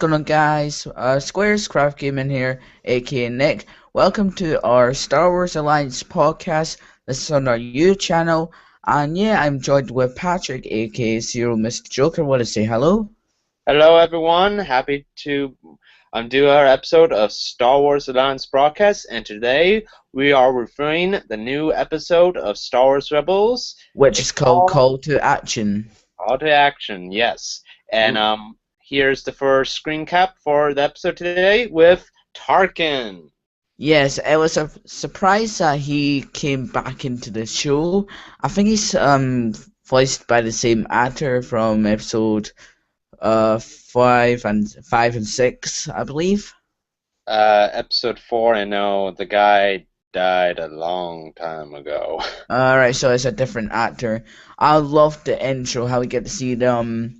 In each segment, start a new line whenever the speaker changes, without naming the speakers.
going on, guys? Squares Craft Gaming here, aka Nick. Welcome to our Star Wars Alliance podcast. This is on our YouTube channel, and yeah, I'm joined with Patrick, aka Zero Mr. Joker. Want to say hello?
Hello, everyone. Happy to do our episode of Star Wars Alliance broadcast, and today we are reviewing the new episode of Star Wars Rebels.
Which
It's
is called
called
Call to Action.
Call to Action, yes. And here's the first screen cap for the episode today with Tarkin.
Yes, it was a surprise that he came back into the show. I think he's voiced by the same actor from episode 5 and 6, I believe.
Episode 4, I know the guy died a long time ago.
Alright, so it's a different actor. I love the intro, how we get to see the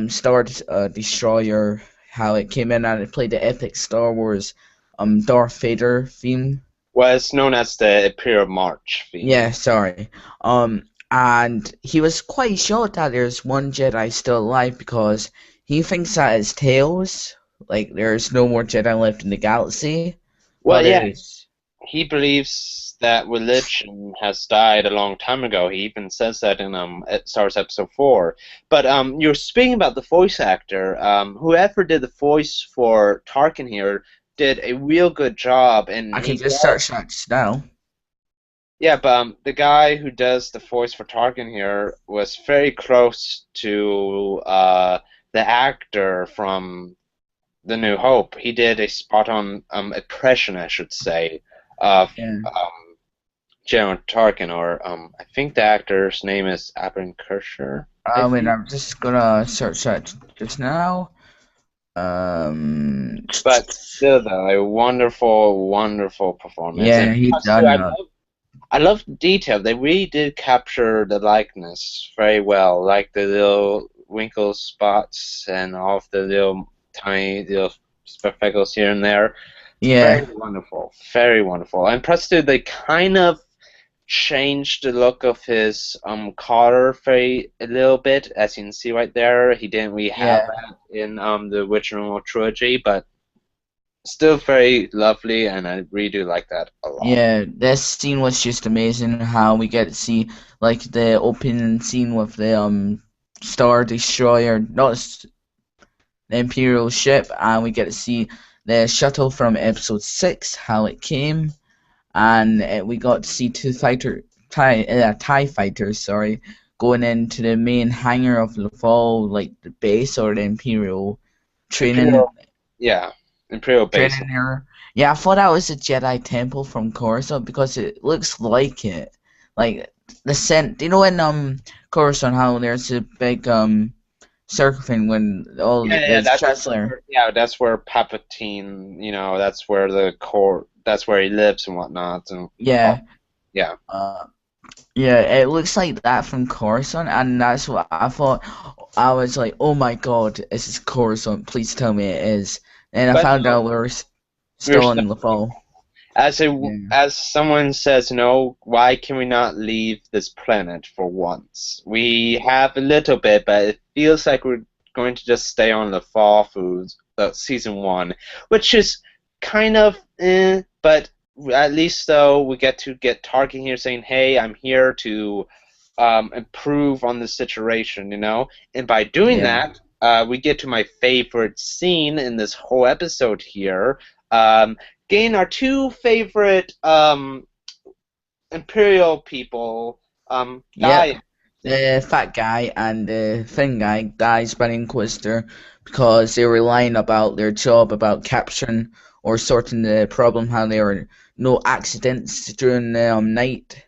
Star Destroyer, how it came in and it played the epic Star Wars Darth Vader theme.
Well, it's known as the Imperial March theme.
Yeah, sorry. And he was quite shocked that there's one Jedi still alive because he thinks that it's Tails. Like there's no more Jedi left in the galaxy.
Well,
But
yeah.
it is.
He believes that religion has died a long time ago. He even says that in Star Wars Episode 4. But you're speaking about the voice actor. Whoever did the voice for Tarkin here did a real good job. And
I can just search that just now.
yeah, but the guy who does the voice for Tarkin here was very close to the actor from The New Hope. He did a spot-on impression, I should say, of
Yeah.
General Tarkin, or I think the actor's name is Abin Kirscher.
I mean, I'm just gonna search that just now.
But still, though, a wonderful, wonderful performance.
Yeah,
And
he
plus,
done
too,
that.
I love the detail. They really did capture the likeness very well, like the little wrinkle spots and all of the little tiny little speckles here and there.
Yeah,
Very wonderful, very wonderful. And plus, too, they kind of changed the look of his collar a little bit, as you can see right there. He didn't really have
yeah,
that in the original trilogy, but still very lovely, and I really do like that a lot.
yeah. This scene was just amazing. How we get to see like the opening scene with the Star Destroyer, not the Imperial ship, and we get to see the shuttle from Episode 6, how it came, and we got to see two TIE fighters, sorry, going into the main hangar of Lothal, like the base or the Imperial training
Imperial, yeah, Imperial base.
training area. Yeah, I thought that was a Jedi temple from Coruscant because it looks like it. Like the scent, you know in Coruscant how there's a big circle thing when all
Yeah,
the Chancellor.
that's where Palpatine, that's where that's where he lives and whatnot, and
Yeah.
yeah.
Uh, yeah, it looks like that from Coruscant, and that's what I thought. I was like, oh my god, this is Coruscant. Please tell me it is. And I
But
found
no,
out we were
we're
still in the fall. Yeah.
as someone says, why can we not leave this planet for once? We have a little bit, but it feels like we're going to just stay on the fall through season 1, which is kind of but at least though we get to get Tarkin here saying, "Hey, I'm here to improve on the situation," and by doing
Yeah.
that, we get to my favorite scene in this whole episode here. Gain our two favorite Imperial people
Yep.
die.
The fat guy and the thin guy dies by the Inquisitor because they were lying about their job about capturing or sorting the problem, how there were no accidents during the night.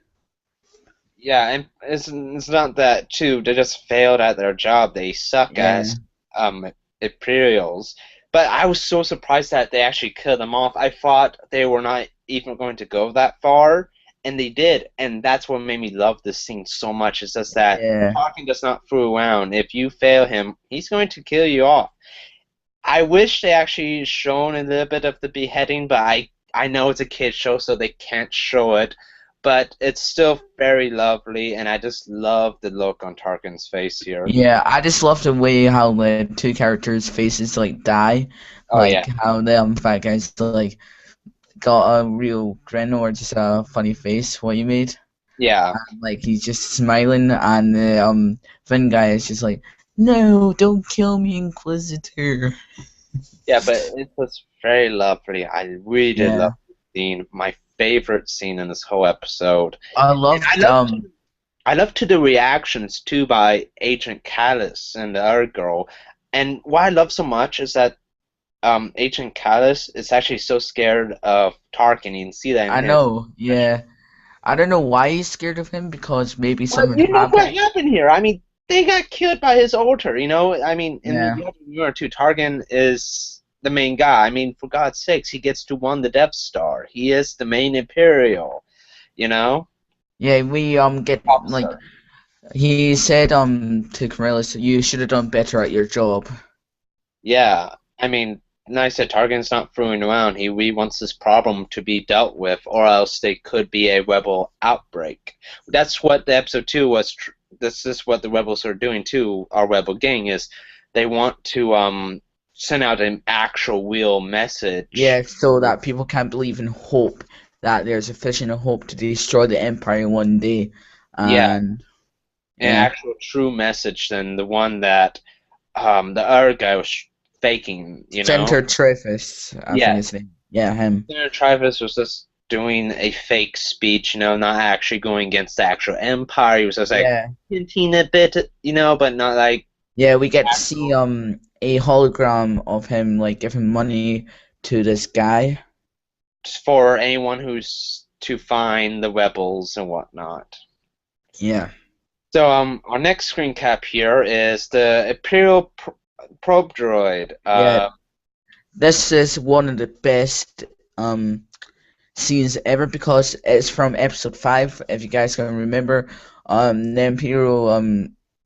Yeah, and it's not that too. They just failed at their job. They suck
Yeah.
as Imperials. But I was so surprised that they actually killed them off. I thought they were not even going to go that far, and they did. And that's what made me love this scene so much. It's just that
Yeah.
Tarkin does not fool around. If you fail him, he's going to kill you off. I wish they actually shown a little bit of the beheading, but I know it's a kid show, so they can't show it. but it's still very lovely, and I just love the look on Tarkin's face here.
Yeah, I just love the way how the two characters' faces like die,
Oh
like
yeah,
how the fat guy's like got a real grin or just a funny face. What you made,
yeah,
like he's just smiling, and the thin guy is just like, "No, don't kill me, Inquisitor."
yeah. But it was very lovely. I really did love
Yeah,
the scene. My favorite scene in this whole episode.
I
And
loved
I love to the reactions too by Agent Callus and the other girl. And what I love so much is that Agent Callus is actually so scared of Tarkin. You can see that in
I
his
know,
expression.
yeah. I don't know why he's scared of him because maybe
Well,
something
you know what
happened.
happened here? I mean, they got killed by his altar. You know, I mean, and
Yeah.
you have to remember too, Tarkin is the main guy. I mean, for God's sakes, he gets to won the Death Star. He is the main Imperial. You know,
Yeah, we get like
officer.
he said to Corellis, you should have done better at your job.
Yeah, I mean, nice that Tarkin's not fooling around. He wants this problem to be dealt with, or else they could be a rebel outbreak. That's what the episode two was. This is what the rebels are doing too. Our rebel gang is they want to send out an actual real message.
Yeah, so that people can believe in hope that there's sufficient hope to destroy the Empire one day.
Yeah,
And
an
yeah.
actual true message than the one that the other guy was faking. You know.
Senator Travis, I think
Yeah.
his name. Yeah, him.
Senator Travis was just doing a fake speech, not actually going against the actual empire. He was just like
Yeah.
hinting a bit, but not like
Yeah, we get to see
actual
a hologram of him like giving money to this guy.
for anyone who's to find the rebels and whatnot.
Yeah.
So our next screen cap here is the Imperial probe droid.
Yeah. This is one of the best scenes ever because it's from episode 5, if you guys can remember. The Imperial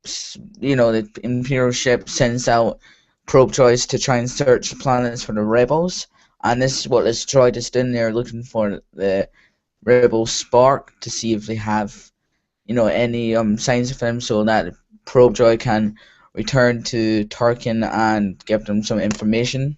the Imperial ship sends out probe droids to try and search the planets for the rebels, and this is what this droid is doing. They're looking for the rebel spark to see if they have any signs of them, so that probe droid can return to Tarkin and give them some information.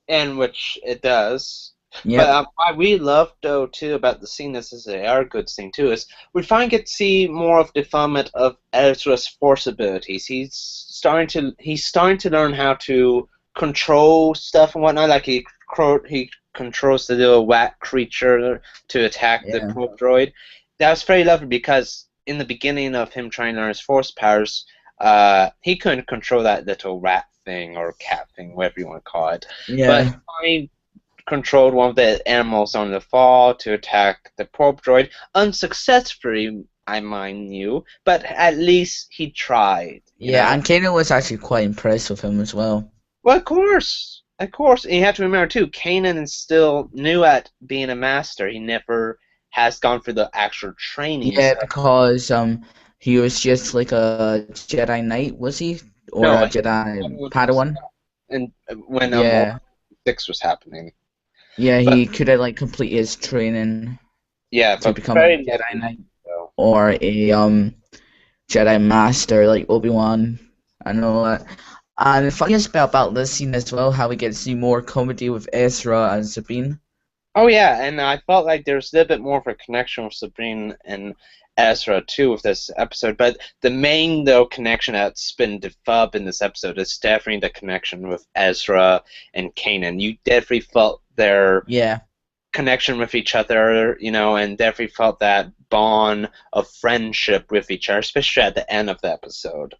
in which it does. But
Yep.
what we love though too about the scene, this is a good scene too, is we finally get to see more of the development of Ezra's force abilities. He's starting to learn how to control stuff and whatnot. Like he controls the little rat creature to attack the
Yeah.
probe droid. That was very lovely because in the beginning of him trying to learn his force powers, he couldn't control that little rat thing or cat thing, whatever you want to call it. But
Yeah.
he controlled one of the animals on the fall to attack the probe droid unsuccessfully, I mind you, but at least he tried, you
Yeah,
know?
and Kanan was actually quite impressed with him as well.
Well, of course. Of course. And you have to remember, too, Kanan is still new at being a master. He never has gone through the actual training.
Yeah,
So,
because he was just like a Jedi Knight, was he? Or
no,
a
he
Jedi
was
Padawan?
and when Order
Yeah.
6 was happening.
Yeah,
But,
he could have like complete his training
yeah,
to
but
become a
very
Jedi
lovely,
Knight
though.
or a Jedi Master like Obi-Wan. I know that. And the funniest bit about this scene as well, how we get to see more comedy with Ezra and Sabine.
Oh yeah, and I felt like there's a little bit more of a connection with Sabrine and Ezra too with this episode. But the main though connection that's been developed in this episode is definitely the connection with Ezra and Kanan. You definitely felt their
Yeah.
connection with each other, and definitely felt that bond of friendship with each other, especially at the end of the episode.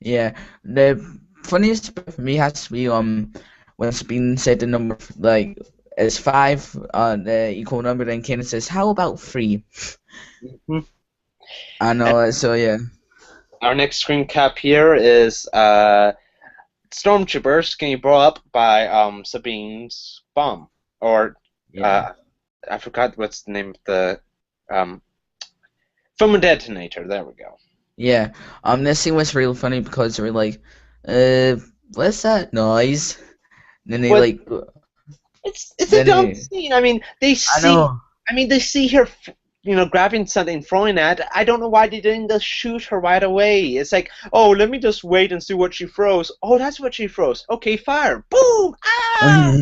Yeah, the funniest bit for me has to be when Sabine said the number like is 5, the equal number. Then Kanan says, "How about 3?"
Mhm.
I
And
know. So yeah,
our next screen cap here is Stormtroopers getting brought up by Sabine's bomb, or
yeah,
uh, I forgot what's the name of the um, from a detonator. There we go.
yeah. This scene was really funny because they were like, what's that noise?" And then they
Well,
like,
it's a
then
dumb
they,
scene. I mean, they
I
see.
know.
I mean, they see her. grabbing something, throwing at. I don't know why they didn't just shoot her right away. It's like, oh, let me just wait and see what she throws. Oh, that's what she throws. Okay, fire. Boom! Ah!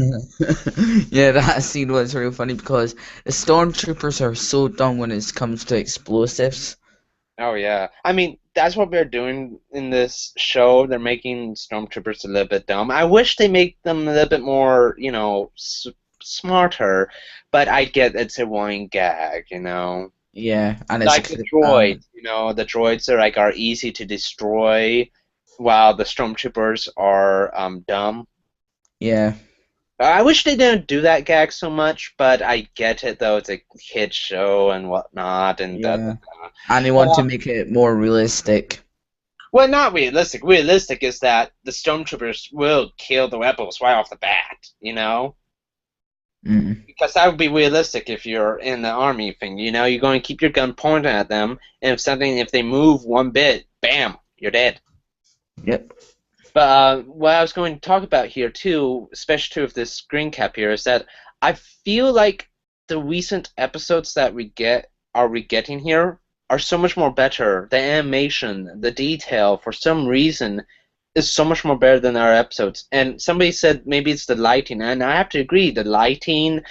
Yeah, that scene was real funny because the stormtroopers are so dumb when it comes to explosives.
Oh yeah. I mean, that's what they're doing in this show. They're making stormtroopers a little bit dumb. I wish they make them a little bit more, smarter. But I get it's a running gag.
Yeah, and it's
Like the droids, the droids are easy to destroy, while the stormtroopers are dumb.
yeah,
I wish they didn't do that gag so much, but I get it though. It's a kid show and whatnot, and
yeah, and they want to make it more realistic.
well, not realistic. Realistic is that the stormtroopers will kill the rebels right off the bat.
Mm.
Because that would be realistic if you're in the army thing. You're going to keep your gun pointed at them, and if they move one bit, bam, you're dead.
Yep.
But what I was going to talk about here too, especially too with this screen cap here, is that I feel like the recent episodes that we getting here are so much more better. The animation, the detail, for some reason, is so much more better than our episodes. And somebody said maybe it's the lighting, and I have to agree. The lighting,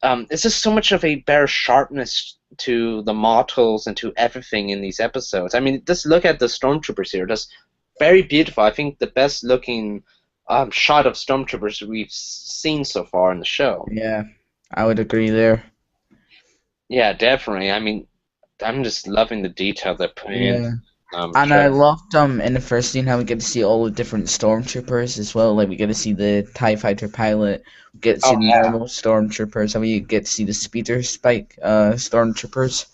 it's just so much of a better sharpness to the models and to everything in these episodes. I mean, just look at the stormtroopers here. Just very beautiful. I think the best looking shot of stormtroopers we've seen so far in the show.
Yeah, I would agree there.
Yeah, definitely. I mean, I'm just loving the detail they're putting in.
Yeah. And
Sure.
I loved in the first scene how we get to see all the different stormtroopers as well. Like we get to see the TIE fighter pilot, we get to see
Oh,
the
yeah.
normal stormtroopers, and we get to see the speeder spike stormtroopers.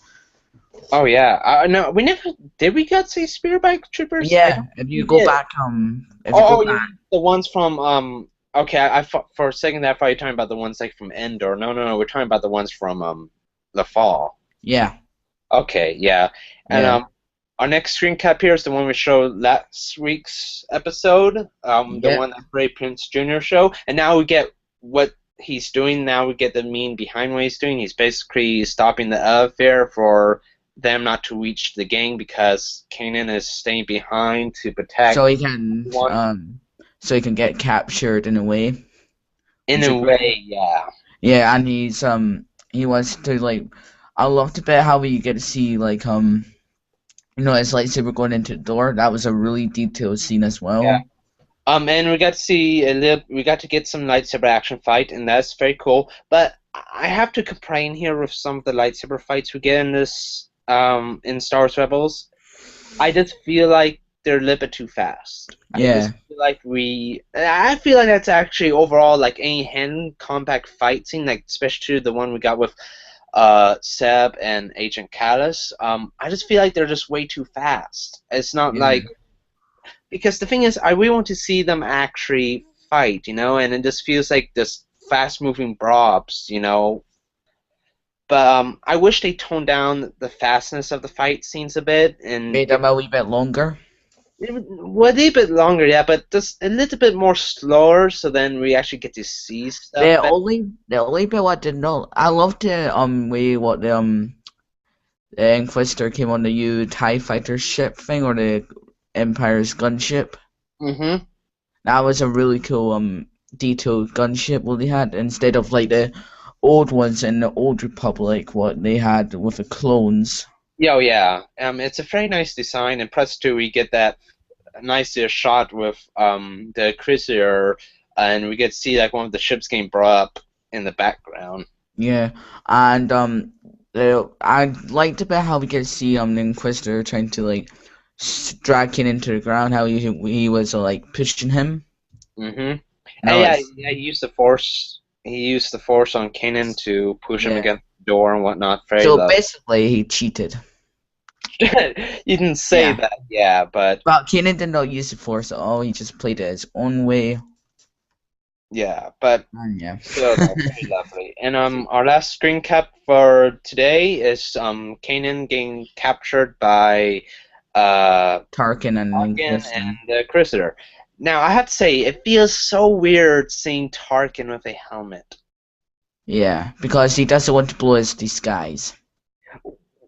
Oh yeah. No, we never did. We get to see speederbike troopers?
Yeah, if you go
did.
back if you
Oh,
go
you
back,
mean the ones from Okay, I thought for a second there I thought you were talking about the ones like from Endor. No, we're talking about the ones from the fall.
yeah,
Okay, yeah. And
yeah,
our next screen cap here is the one we showed last week's episode, the
yeah.
one that Ray Prince Jr. show, and now we get what he's doing. Now we get the mean behind what he's doing. He's basically stopping the affair for them not to reach the gang because Kanan is staying behind to protect.
So he can get captured in a way.
In a way, yeah.
Yeah, and he wants to like. I loved a bit how we get to see like his lightsaber going into the door. That was a really detailed scene as well.
Yeah. And we got to see we got to get some lightsaber action fight, and that's very cool. But I have to complain here with some of the lightsaber fights we get in this in Star Wars Rebels. I just feel like they're a little bit too fast.
Yeah.
I feel like that's actually overall like any hand combat fight scene, like especially the one we got with Seb and Agent Callus. I just feel like they're just way too fast. It's not like because the thing is, I really want to see them actually fight, and it just feels like this fast-moving brobs, But I wish they toned down the fastness of the fight scenes a bit and
made them a wee bit longer.
Well, a little bit longer, yeah, but just a little bit more slower, so then we actually get to see stuff.
The only bit I didn't know, I loved the the Inquisitor came on the new TIE fighter ship thing or the Empire's gunship.
Mm-hmm.
That was a really cool detailed gunship what they had instead of like the old ones in the Old Republic what they had with the clones.
Yeah. It's a very nice design, and plus too we get that nice shot with the Inquisitor, and we get to see like one of the ships getting brought up in the background.
Yeah, and I liked about how we get to see the Inquisitor trying to like drag Kanan into the ground. How he was like pushing him.
Mm-hmm. And he used the Force. He used the Force on Kanan to push him against the door and whatnot.
Basically, he cheated.
You didn't say that, but
Kanan did not use the Force at all. He just played it his own way.
Yeah, but still, that's pretty lovely. And our last screen cap for today is Kanan getting captured by
Tarkin and
the Inquisitor. Now I have to say, it feels so weird seeing Tarkin with a helmet.
Yeah, because he doesn't want to blow his disguise.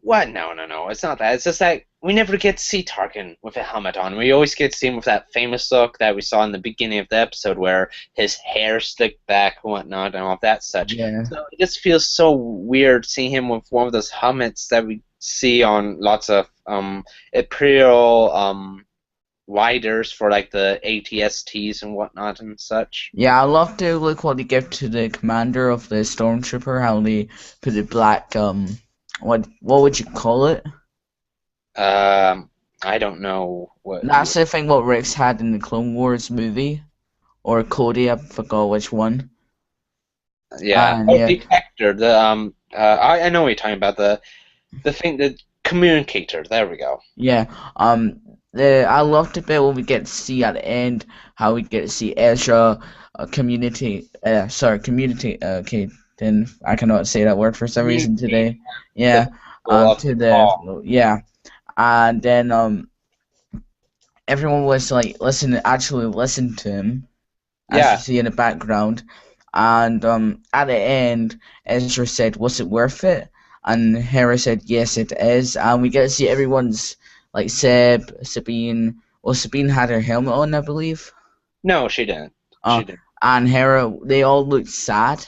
What? No, no, no. It's not that. It's just that we never get to see Tarkin with a helmet on. We always get to see him with that famous look that we saw in the beginning of the episode where his hair slicked back and whatnot and all of that such.
Yeah.
So it just feels so weird seeing him with one of those helmets that we see on lots of Imperial riders for like the ATSTs and whatnot and such.
Yeah, I love the look what they give to the commander of the Stormtrooper, how they put the black what would you call it?
I don't know what.
That's the thing what Rex had in the Clone Wars movie. Or Cody, I forgot which one.
Yeah.
And
Oh,
yeah.
detector. I know what you're talking about. The thing, the communicator. There we go.
Yeah, I love the bit when we get to see at the end how we get to see Ezra, okay, then I cannot say that word for some reason
Communicate.
today. Yeah,
Go up
to
the hall.
yeah, and then everyone was like actually listen to him as you
Yeah.
see in the background, and at the end Ezra said, "Was it worth it?" And Hera said, "Yes, it is." And we get to see everyone's like Sabine. Well, Sabine had her helmet on, I believe.
No, she didn't.
Uh,
She didn't.
and Hera, they all looked sad.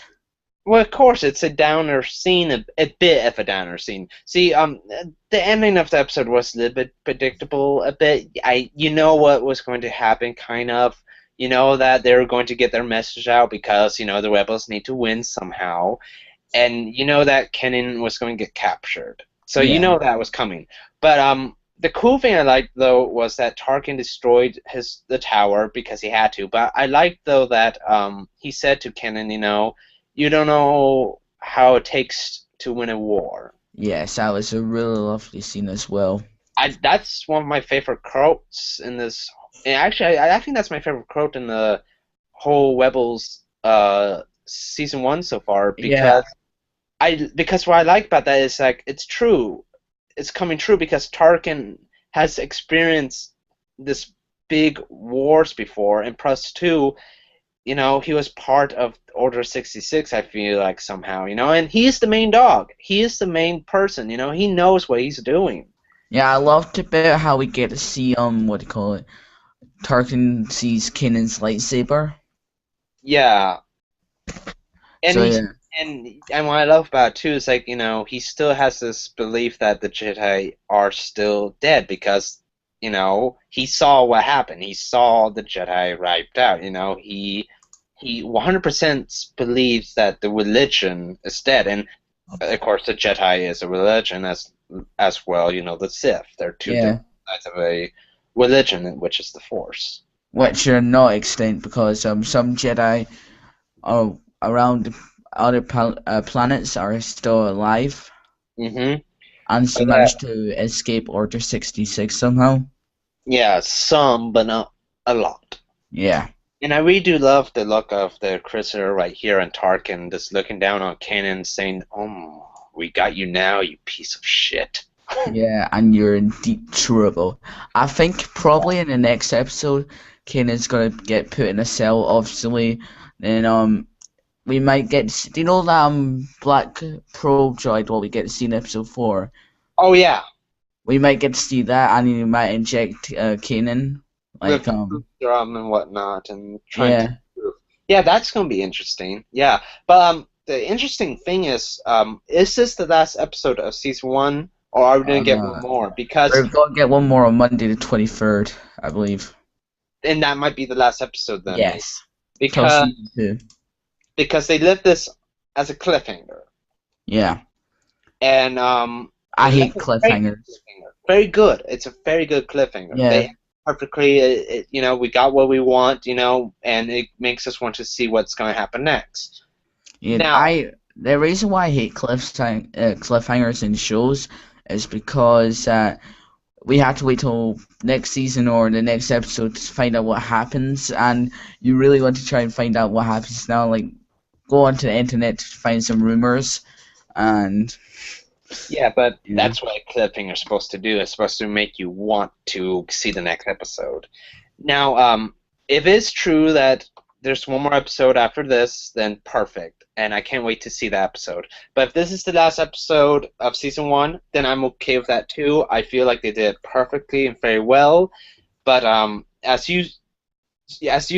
Well, of course, it's a downer scene, a bit of a downer scene. See, the ending of the episode was a little bit predictable, a bit. You know what was going to happen, kind of. You know that they were going to get their message out because the rebels need to win somehow, and you know that Kanan was going to get captured. So you
Yeah,
know that was coming. But the cool thing I liked though was that Tarkin destroyed the tower because he had to. But I liked though that he said to Kanan, you don't know how it takes to win a war.
yes, that was a really lovely scene as well.
That's one of my favorite quotes in this. And actually, I think that's my favorite quote in the whole Rebels season 1 so far
Yeah,
because what I like about that is like it's true. It's coming true because Tarkin has experienced this big wars before, and plus two, he was part of Order 66, I feel like somehow, and he's the main dog. He is the main person, he knows what he's doing.
yeah, I loved the bit how we get to see what do you call it? Tarkin sees Kanan's lightsaber.
Yeah. And
So
he's
yeah,
and what I love about it too is like, he still has this belief that the Jedi are still dead because, he saw what happened. He saw the Jedi wiped out, he 100% believes that the religion is dead, and of course the Jedi is a religion as well. The Sith. They're two
yeah.
different sides of a religion, which is the Force.
Which are not extinct because some Jedi around other planets are still alive
Hmm.
and
But
managed to escape Order 66 somehow.
yeah, some, but not a lot.
Yeah.
And I really do love the look of the Inquisitor right here and Tarkin just looking down on Kanan saying, "Oh, we got you now, you piece of shit."
Yeah, and you're in deep trouble. I think probably in the next episode, Kanan's gonna get put in a cell, obviously. And we might get do you know that black probe droid what we get to see in episode 4?
Oh yeah,
We might get to see that, and he might inject Kanan.
with
Like
the proof drum and whatnot, and trying to
yeah.
prove. Yeah, that's gonna be interesting. Yeah, but the interesting thing is this the last episode of season 1, or are we gonna get one
Uh,
more? Because
we're gonna get one more on Monday the 23rd, I believe.
and that might be the last episode then, maybe.
Yes. Till
Because
season 2.
because they left this as a cliffhanger,
Yeah.
and
I
they
hate
left a very good
cliffhangers.
cliffhanger. Very good. It's a very good cliffhanger.
Yeah.
They perfectly, we got what we want, and it makes us want to see what's going to happen next.
Yeah,
Now,
the reason why I hate cliffhangers in shows is because we have to wait till next season or the next episode to find out what happens, and you really want to try and find out what happens now. Like, go onto the internet to find some rumors, and
yeah, but
you know,
that's what a cliffhanger is supposed to do. It's supposed to make you want to see the next episode. Now, if it's true that there's one more episode after this, then perfect. And I can't wait to see that episode. But if this is the last episode of season 1, then I'm okay with that too. I feel like they did it perfectly and very well. But as you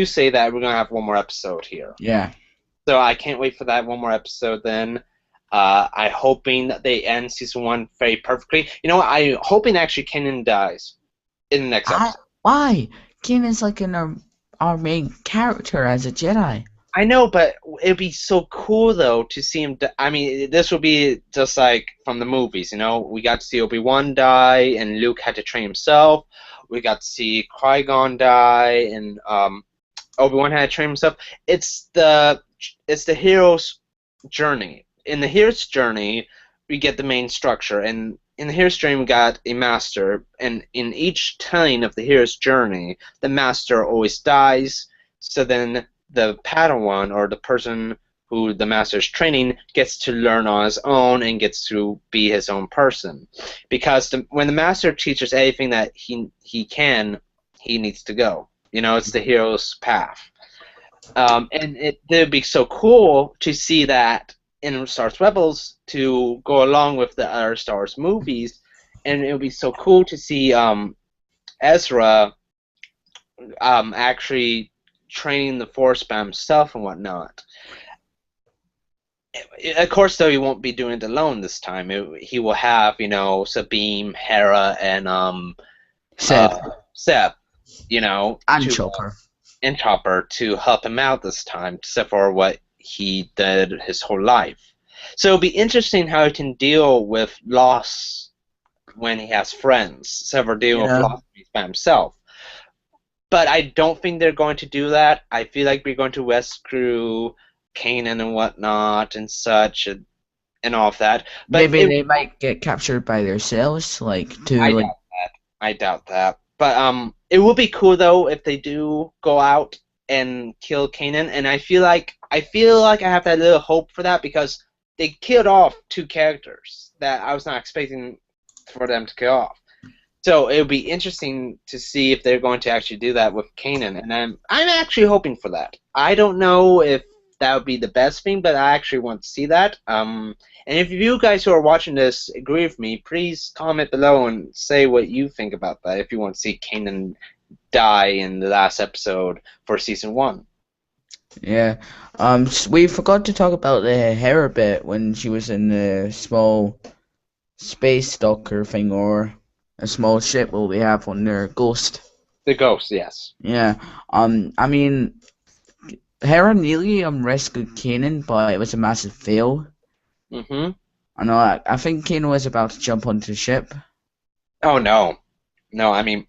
say that, we're gonna have one more episode here.
Yeah.
So I can't wait for that one more episode then. I'm hoping that they end season 1 very perfectly. You know what? I'm hoping actually Kanan dies in the next episode.
Why? Kanan's like our main character as a Jedi.
I know, but it'd be so cool though to see him. I mean, this would be just like from the movies, you know. We got to see Obi-Wan die, and Luke had to train himself. We got to see Qui-Gon die, and Obi-Wan had to train himself. It's the hero's journey. In the hero's journey, we get the main structure, and in the hero's journey, we got a master, and in each telling of the hero's journey, the master always dies. So then the Padawan, or the person who the master is training, gets to learn on his own and gets to be his own person. Because when the master teaches anything that he can, he needs to go. You know, it's the hero's path. And it would be so cool to see that in Star Wars Rebels to go along with the other Star Wars movies, and it would be so cool to see Ezra actually training the Force by himself and whatnot. Of course, though, he won't be doing it alone this time. He will have, you know, Sabine, Hera, and Seb, you know,
and Chopper.
And Chopper to help him out this time, except for what he did his whole life. So it'll be interesting how he can deal with loss when he has friends, except for dealing with loss by himself. But I don't think they're going to do that. I feel like we're going to rescue Kanan and whatnot and such and all of that. But
maybe they might get captured by themselves,
I doubt that. But it would be cool though if they do go out and kill Kanan, and I feel like I have that little hope for that because they killed off 2 characters that I was not expecting for them to kill off. So it would be interesting to see if they're going to actually do that with Kanan, and I'm actually hoping for that. I don't know if that would be the best thing, but I actually want to see that. And if you guys who are watching this agree with me, please comment below and say what you think about that. If you want to see Kanan die in the last episode for season 1.
Yeah. We forgot to talk about the Hera bit when she was in the small space docker thing, or a small ship will they have on their Ghost.
The Ghost, yes.
Yeah. I mean, Hera nearly rescued Kanan, but it was a massive fail.
Mm-hmm.
I know. I think Kanan was about to jump onto the ship.
Oh no, I mean,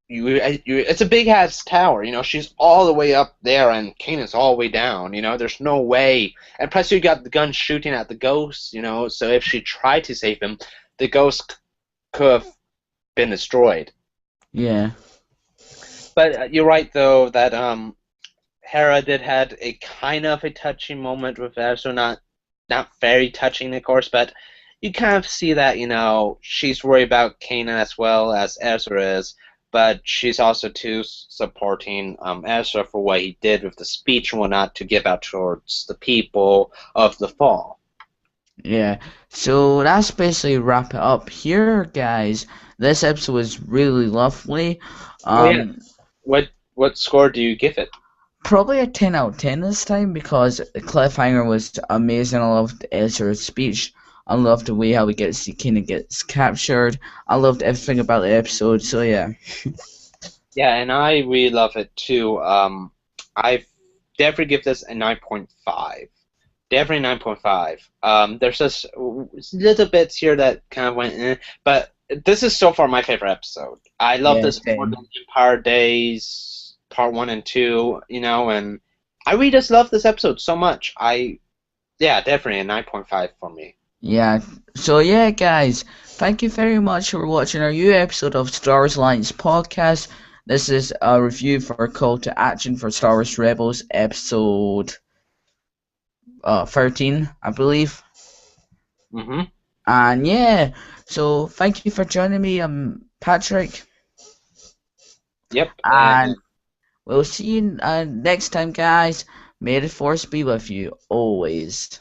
it's a big ass tower. You know, she's all the way up there, and Kanan's all the way down. You know, there's no way. And plus, you got the gun shooting at the Ghost. You know, so if she tried to save him, the Ghost could have been destroyed.
Yeah.
But you're right though that Hera did had a kind of a touching moment with Ezra, not very touching, of course, but you kind of see that, you know, she's worried about Kanan as well as Ezra is, but she's also too supporting Ezra for what he did with the speech and whatnot to give out towards the people of the fall.
Yeah, so that's basically wrap it up here, guys. This episode was really lovely.
Yeah. What score do you give it?
Probably a 10 out of 10 this time because the cliffhanger was amazing. I loved Ezra's speech. I loved the way how we get to see Kanan gets captured. I loved everything about the episode, so yeah.
Yeah, and I really love it too. I definitely give this a 9.5. Definitely 9.5. There's just little bits here that kind of went in, but this is so far my favorite episode. I love this more than Empire Days Part 1 and 2, you know, and I really just love this episode so much. Yeah, definitely a 9.5 for me.
Yeah, so yeah, guys, thank you very much for watching our new episode of Star Wars Alliance Podcast. This is a review for Call to Action for Star Wars Rebels, episode 13, I believe.
Mm-hmm.
And yeah, so thank you for joining me, Patrick.
Yep.
And We'll see you next time, guys. May the force be with you always.